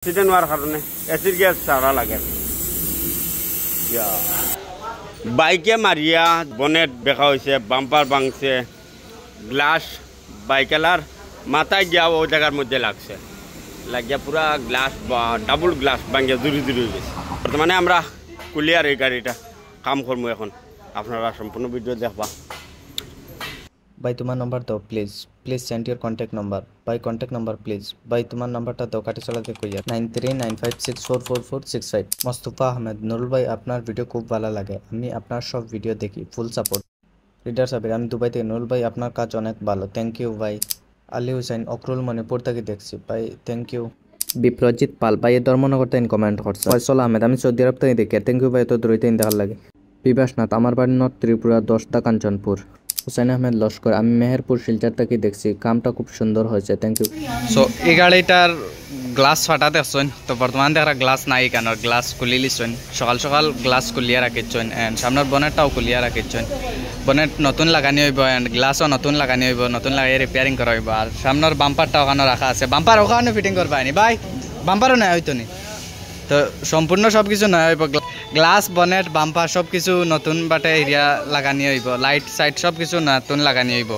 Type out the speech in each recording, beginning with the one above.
Accident হওয়ার কারণে acid gas ছাড়া লাগে। বাইকে মারিয়া বনেট বেঁকা হয়েছে, বাম্পার ভাঙছে, গ্লাস বাইকেলার মাথায় গিয়া ওই জায়গার মধ্যে লাগছে, লাগিয়া পুরা গ্লাস বা ডাবল গ্লাস ভাঙিয়া জুড়ি জুড়ি হয়ে গেছে। বর্তমানে আমরা কুলিয়ার এই গাড়িটা কাম করবো এখন, আপনারা সম্পূর্ণ ভিডিও দেখবা। ভাই তোমার নাম্বার দাও please, please send your contact number. ভাই কন্ট্যাক্ট নাম্বার প্লিজ। ভাই তোমার নাম্বারটা দাও, কাটি চালাতে কইয়া 9395644465। মোস্তফা আহমেদ নুরুল ভাই, আপনার ভিডিও খুব ভালো লাগে, আমি আপনার সব ভিডিও দেখি, ফুল সাপোর্ট। রিডার সাবির, আমি দুবাই থেকে। নুরুল ভাই আপনার কাজ অনেক ভালো, থ্যাংক ইউ ভাই। আলী হুসাইন অকরুল মণিপুর থেকে দেখছি ভাই, থ্যাংক ইউ। বিপ্রজিৎ পাল ভাই ধর্মনগর থেকে কমেন্ট করছে। ফয়সল আহমেদ, আমি সৌদি আরব থেকে দেখি, থ্যাংক ইউ ভাই, এত দূরতে দেখার লাগে। বিভাসনাথ, আমার বাড়ি নর্থ ত্রিপুরা 10টা কাঞ্চনপুর। হুসাইন আহমেদ লস্কর, আমি মেহেরপুর শিলচর থেকে দেখছি, কামটা খুব সুন্দর হয়েছে, থ্যাংক ইউ। সো এই গাড়িটার গ্লাস ফাটা দেখছেন, তো বর্তমান দেখা গ্লাস নাই কেন, গ্লাস খুলি লিছেন, সকাল সকাল গ্লাস খুলিয়া রাখিছেন, এন্ড সামনের বনেটটাও খুলিয়া রাখিছেন। বনেট নতুন লাগানি হইব, এন্ড গ্লাসও নতুন লাগানি হইব, নতুন লাগাই রিপেয়ারিং করা হইব। আর সামনের বাম্পারটা ওখানে রাখা আছে, বাম্পার ওখানে ফিটিং করবা নি ভাই, বাম্পারও নাই হইতো নি, তো সম্পূর্ণ সব কিছু নয় হইব। গ্লাস বনেট বাম্পার সব কিছু নতুন বাটে এরিয়া লাগানি হইব, লাইট সাইট সব কিছু নতুন লাগানি হইব।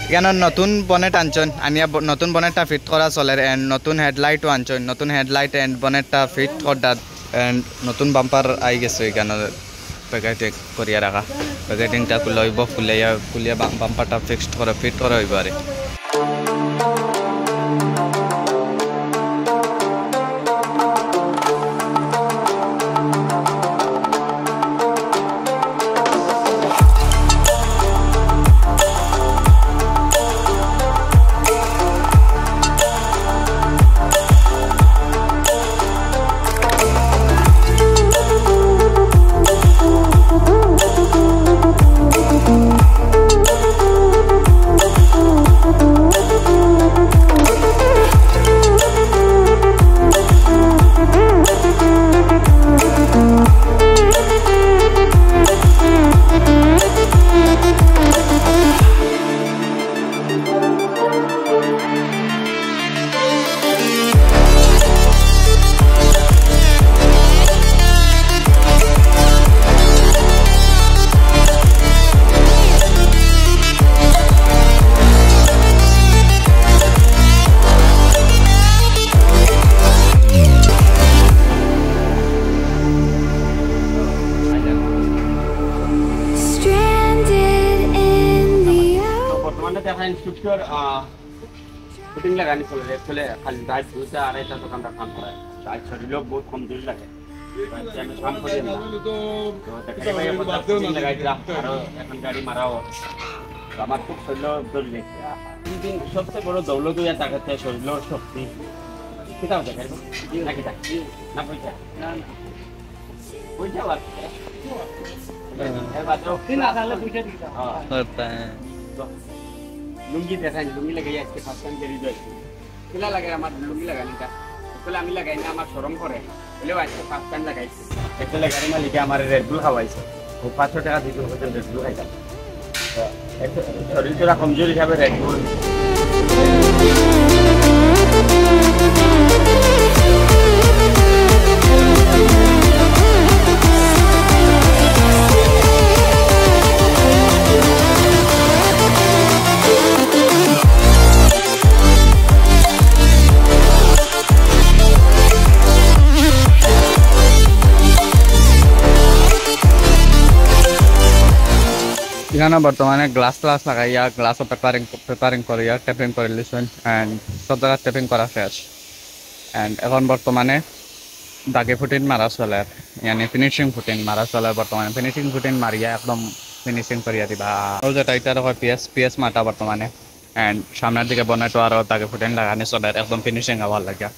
এখানে নতুন বনেট আনছেন, আনিয়া নতুন বনেটটা ফিট করা চলে, এন্ড নতুন হেডলাইটও আনছেন, নতুন হেডলাইট এন্ড বনেটটা ফিট করা, এন্ড নতুন বাম্পার আই গেছে এখানে প্যাকেটিং করিয়া রাখা। প্যাকেটিংটা খুলে হইব, খুলিয়া বাম্পারটা ফিক্সড করা ফিট করা হইব। আর ইনস্ট্রাক্টর ফিটিং লাগানি চলে খালি রাইট দুইটা আড়াইটা দোকানটা কাম করে, রাইট শরীরও বহুত কমজোরি লাগে, আমি কাম করি না তো দেখাই ভাই ফিটিং লাগাই দিলাম। আর এখন গাড়ি মারাও আমার খুব শরীর দৌড় লেগেছে। কিন্তু সবচেয়ে বড় দৌলত হইয়া তাকাতে শরীরের শক্তি কিতাব দেখাইব না, কিতা না পয়সা না পয়সা আছে লুঙ্গি দেখাই, লুঙ্গি লাগাই আজকে ফার্স্ট টাইম বেরিয়ে যাচ্ছি। কেলা লাগে আমার লুঙ্গি লাগানিটা, আসলে আমি লাগাই না, আমার শরম করে বলেও আজকে ফার্স্ট টাইম লাগাইছি। একচুয়ালি গাড়ি মালিকে আমার রেডবুল খাওয়াইছে, ও 500 টাকা দিতে হচ্ছে রেডবুল খাইতাম, শরীর তোরা কমজোরি হিসাবে রেডবুল। এখানে বর্তমানে গ্লাস লাগাইয়া গ্লাসও পেপারিং করিয়া টেপিং করে লিছেন, অ্যান্ড সব জায়গায় টেপিং করা শেষ। অ্যান্ড এখন বর্তমানে দাগে ফুটিন মারা চলে, ইয়ানি ফিনিশিং ফুটিন মারা চলে। বর্তমানে ফিনিশিং ফুটিন মারিয়া একদম ফিনিশিং করিয়া দিবা। ও যেটা এটা হয় পিএস মাটা বর্তমানে, অ্যান্ড সামনের দিকে বনেটো আরও দাগে ফুটিন লাগানি চলে, একদম ফিনিশিং আবার লাগে।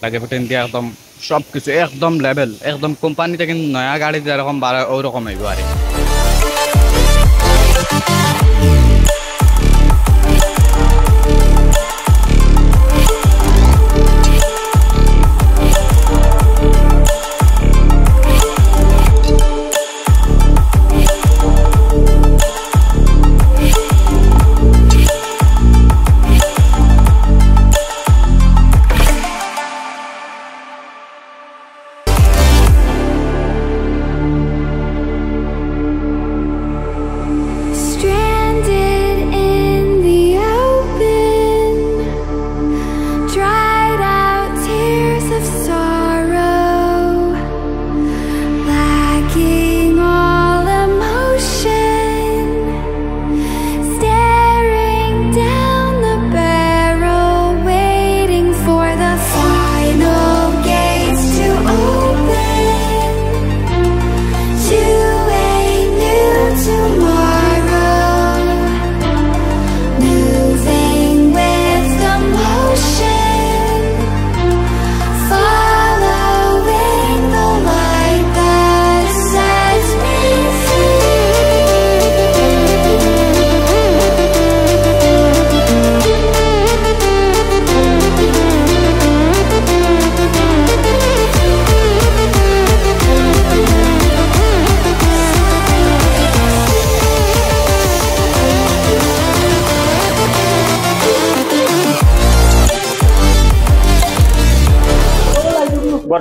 দাগে ফুটিন দিয়ে একদম সব কিছু একদম লেভেল, একদম কোম্পানিতে কিন্তু নয়া গাড়ি যেরকম বাড়ে ওইরকম হইব আর।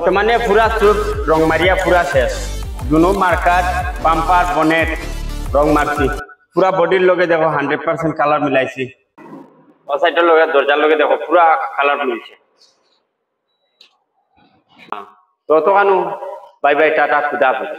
বর্তমানে পুরা চুপ রং মারিয়া পুরা শেষ দুনো মার্কার বাম্পার বনেট রং মারছি পুরা বডির লগে দেখো 100% কালার মিলাইছি ও সাইডের লগে দরজার লগে দেখো পুরা কালার মিলছে তো তো কানু বাই বাই টাটা খুদা হাফেজ